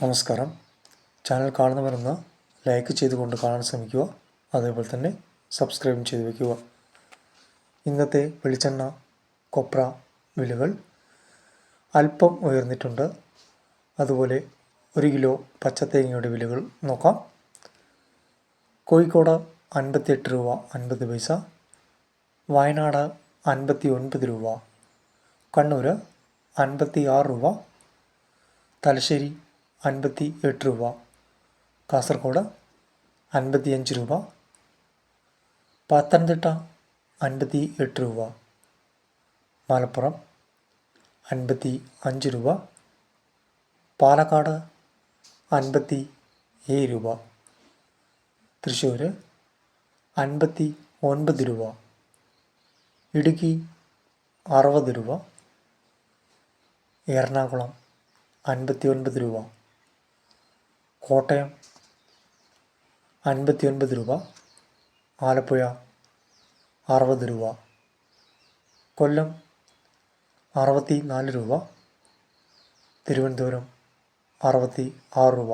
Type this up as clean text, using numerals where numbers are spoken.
നമസ്കാരം. Channel കാണുന്നവരൊന്ന് like ചെയ്തുകൊണ്ട് കാണാൻ ശ്രമിക്കുക. അതേപോലെ തന്നെ സബ്സ്ക്രൈബും ചെയ്ത് വയ്ക്കുക. ഇന്നത്തെ വെളിച്ചെണ്ണ, കൊപ്ര വിലകൾ അല്പം ഉയർന്നിട്ടുണ്ട്. അതുപോലെ 1 കിലോ പച്ചത്തേങ്ങയുടെ വിലകൾ നോക്കാം. കോഴിക്കോട് 58 രൂപ 50 പൈസ, വയനാട് 59 രൂപ, കണ്ണൂർ 56 രൂപ, തലശ്ശേരി 58 രൂപ, കാസർഗോഡ് 55 രൂപ, പത്തനംതിട്ട 58 രൂപ, മലപ്പുറം 55 രൂപ, പാലക്കാട് 57 രൂപ, തൃശ്ശൂർ 59 രൂപ, ഇടുക്കി 60 രൂപ, എറണാകുളം 59 രൂപ, കോട്ടയം 59 രൂപ, ആലപ്പുഴ 60 രൂപ, കൊല്ലം 64 രൂപ, തിരുവനന്തപുരം 66 രൂപ.